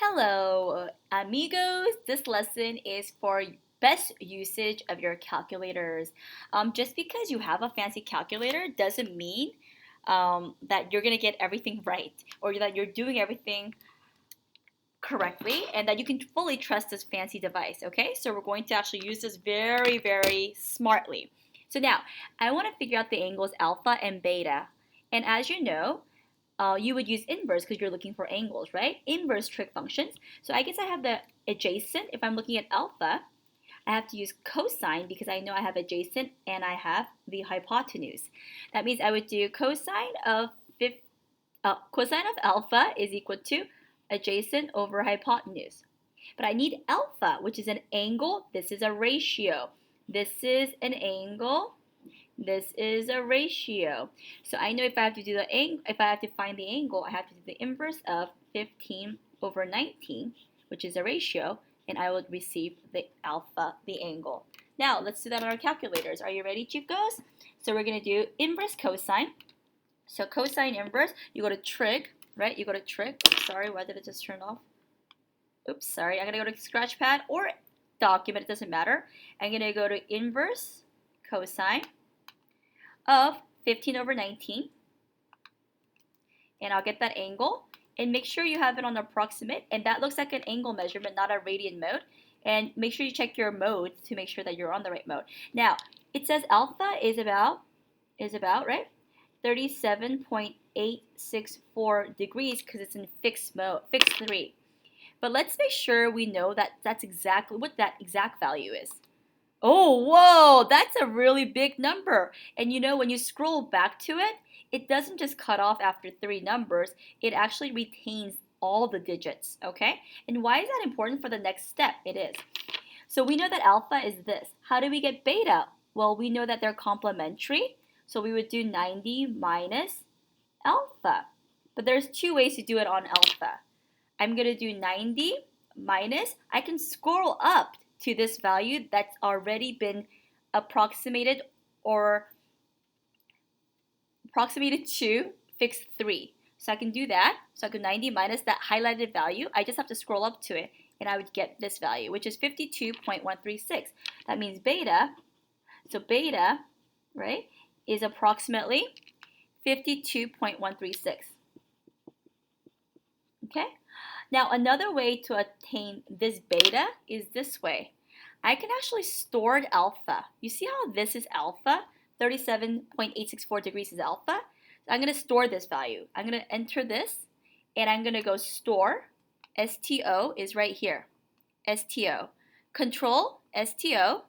Hello, amigos. This lesson is for best usage of your calculators. Just because you have a fancy calculator doesn't mean that you're going to get everything right or that you're doing everything correctly and that you can fully trust this fancy device, okay? So we're going to actually use this very, very smartly. So now, I want to figure out the angles alpha and beta. And as you know, you would use inverse because you're looking for angles, right? Inverse trig functions. So I guess I have the adjacent. If I'm looking at alpha, I have to use cosine because I know I have adjacent and I have the hypotenuse. That means I would do cosine of alpha is equal to adjacent over hypotenuse. But I need alpha, which is an angle. This is a ratio. This is an angle. This is a ratio. So I know if I have to do if I have to find the angle, I have to do the inverse of 15 over 19, which is a ratio, and I will receive the alpha, the angle. Now, let's do that on our calculators. Are you ready, chicos? So we're going to do inverse cosine. So cosine inverse, you go to trig, right? You go to trig. Oops, sorry, why did it just turn off? Oops, sorry. I'm going to go to Scratchpad or document, it doesn't matter. I'm going to go to inverse cosine of 15 over 19, and I'll get that angle, and make sure you have it on approximate, and that looks like an angle measurement, not a radian mode, and make sure you check your mode to make sure that you're on the right mode. Now, it says alpha is about, right, 37.864 degrees because it's in fixed mode, fixed 3. But let's make sure we know that that's exactly what that exact value is. Oh, whoa, that's a really big number. And you know, when you scroll back to it, it doesn't just cut off after 3 numbers. It actually retains all the digits, okay? And why is that important for the next step? It is. So we know that alpha is this. How do we get beta? Well, we know that they're complementary. So we would do 90 minus alpha. But there's 2 ways to do it on alpha. I'm going to do 90 minus, I can scroll up to this value that's already been approximated to fixed 3. So I can do that. So I can 90 minus that highlighted value. I just have to scroll up to it and I would get this value, which is 52.136. That means beta, so beta, right, is approximately 52.136. Okay? Now, another way to attain this beta is this way. I can actually store alpha. You see how this is alpha? 37.864 degrees is alpha. So I'm going to store this value. I'm going to enter this, and I'm going to go store. STO is right here. STO. Control STO,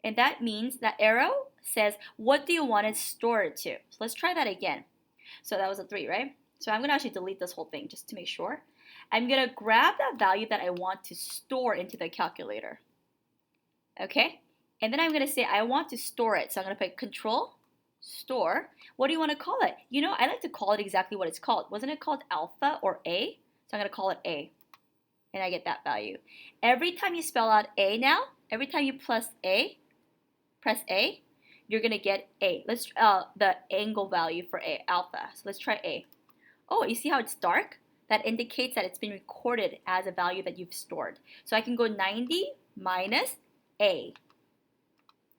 and that means that arrow says, what do you want to store it to? So let's try that again. So that was a 3, right? So I'm going to actually delete this whole thing just to make sure. I'm going to grab that value that I want to store into the calculator. Okay? And then I'm going to say I want to store it. So I'm going to put control, store. What do you want to call it? You know, I like to call it exactly what it's called. Wasn't it called alpha or A? So I'm going to call it A. And I get that value. Every time you spell out A now, every time you press A, you're going to get A. Let's the angle value for A, alpha. So let's try A. Oh, you see how it's dark? That indicates that it's been recorded as a value that you've stored. So I can go 90 minus A,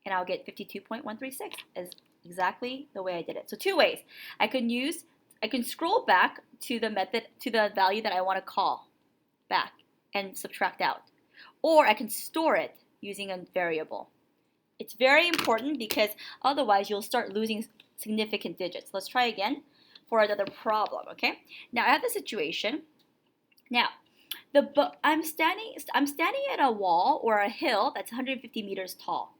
and I'll get 52.136 is exactly the way I did it. So 2 ways. I can scroll back to the value that I want to call back and subtract out. Or I can store it using a variable. It's very important because otherwise you'll start losing significant digits. Let's try again for another problem, okay? Now I have the situation. Now, I'm standing at a wall or a hill that's 150 meters tall.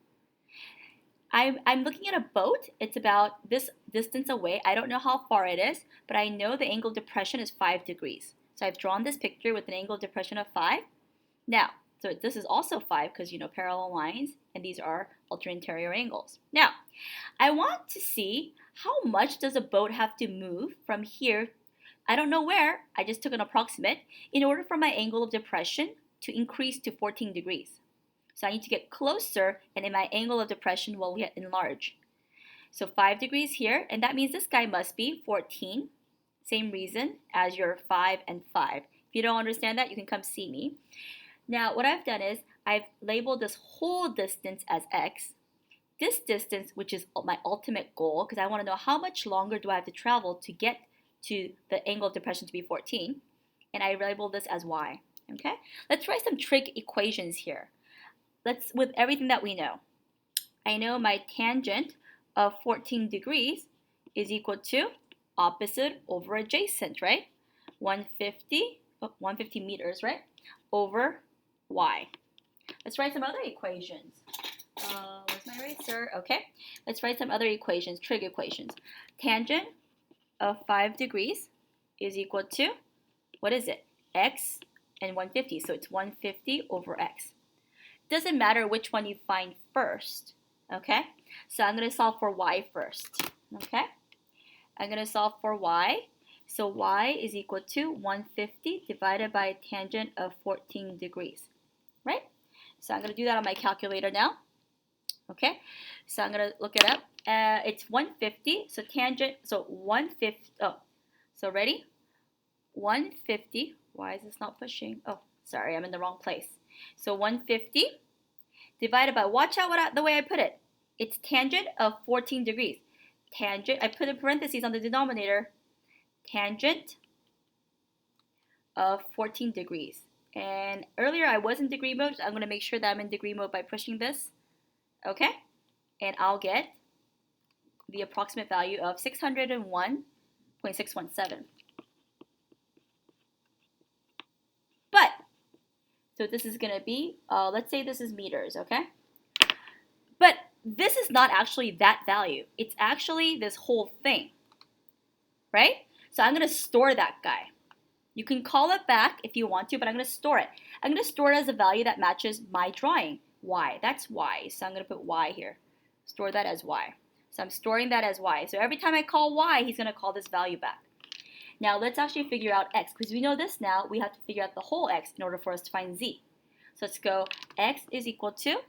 I'm looking at a boat. It's about this distance away. I don't know how far it is, but I know the angle of depression is 5 degrees. So I've drawn this picture with an angle of depression of 5. Now, so this is also 5 because, you know, parallel lines, and these are alternate interior angles. Now, I want to see how much does a boat have to move from here, I don't know where, I just took an approximate, in order for my angle of depression to increase to 14 degrees. So I need to get closer, and then my angle of depression will get enlarged. So 5 degrees here, and that means this guy must be 14. Same reason as your 5 and 5. If you don't understand that, you can come see me. Now, what I've done is I've labeled this whole distance as x. This distance, which is my ultimate goal, because I want to know how much longer do I have to travel to get to the angle of depression to be 14, and I label this as y. Okay, let's write some trig equations here. Let's, with everything that we know. I know my tangent of 14 degrees is equal to opposite over adjacent, right? 150 meters, right? Over y. Let's write some other equations. Where's my eraser? Okay, let's write some other equations, trig equations. Tangent of 5 degrees is equal to, what is it? X and 150, so it's 150 over x. Doesn't matter which one you find first, okay? So I'm going to solve for y first, okay? I'm going to solve for y. So y is equal to 150 divided by a tangent of 14 degrees, right? So I'm going to do that on my calculator now. Okay, so I'm going to look it up. It's 150, so tangent, so 150, so ready? 150, why is this not pushing? Oh, sorry, I'm in the wrong place. So 150 divided by, watch out the way I put it. It's tangent of 14 degrees. Tangent, I put in parentheses on the denominator, tangent of 14 degrees. And earlier I was in degree mode, so I'm going to make sure that I'm in degree mode by pushing this. Okay, and I'll get the approximate value of 601.617. But, so this is going to be, let's say this is meters, okay? But this is not actually that value. It's actually this whole thing, right? So I'm going to store that guy. You can call it back if you want to, but I'm going to store it. I'm going to store it as a value that matches my drawing. Y, that's y, so I'm going to put y here. Store that as y. So I'm storing that as y. So every time I call y, he's going to call this value back. Now let's actually figure out x, because we know this now, we have to figure out the whole x in order for us to find z. So let's go, x is equal to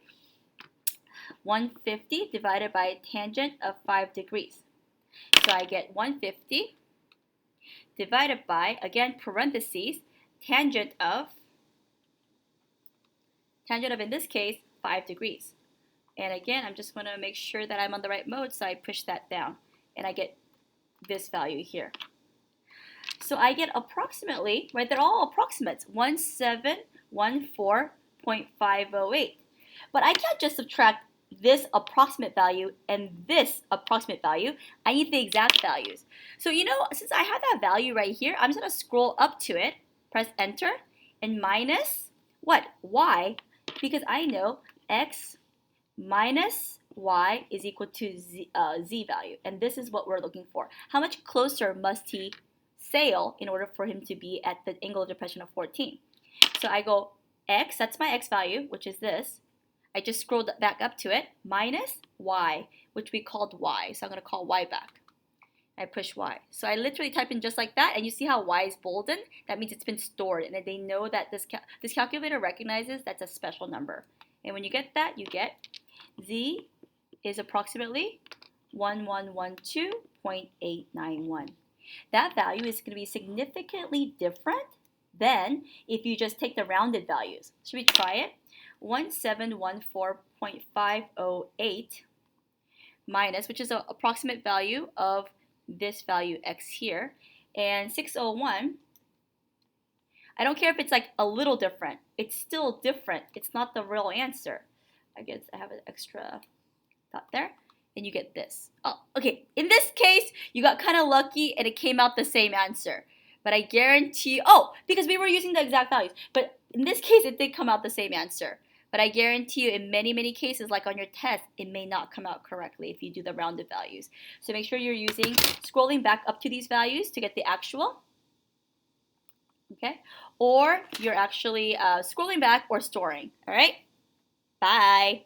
150 divided by a tangent of 5 degrees. So I get 150 divided by, again, parentheses, tangent of, in this case, 5 degrees. And again, I'm just going to make sure that I'm on the right mode, so I push that down. And I get this value here. So I get approximately, right, they're all approximates, 1714.508. But I can't just subtract this approximate value and this approximate value. I need the exact values. So, you know, since I have that value right here, I'm just going to scroll up to it, press enter, and minus, what? Y, because I know x minus y is equal to z value. And this is what we're looking for. How much closer must he sail in order for him to be at the angle of depression of 14? So I go x, that's my x value, which is this. I just scrolled back up to it, minus y, which we called y. So I'm going to call y back. I push y. So I literally type in just like that, and you see how y is bolden? That means it's been stored, and they know that this calculator recognizes that's a special number. And when you get that, you get z is approximately 1112.891. That value is going to be significantly different than if you just take the rounded values. Should we try it? 1714.508 minus, which is an approximate value of this value x here, and 601. I don't care if it's like a little different. It's still different. It's not the real answer. I guess I have an extra dot there, and you get this. Oh, okay. In this case, you got kind of lucky, and it came out the same answer. But I guarantee, because we were using the exact values. But in this case, it did come out the same answer. But I guarantee you, in many, many cases, like on your test, it may not come out correctly if you do the rounded values. So make sure you're scrolling back up to these values to get the actual. Okay? Or you're actually scrolling back or storing. All right? Bye.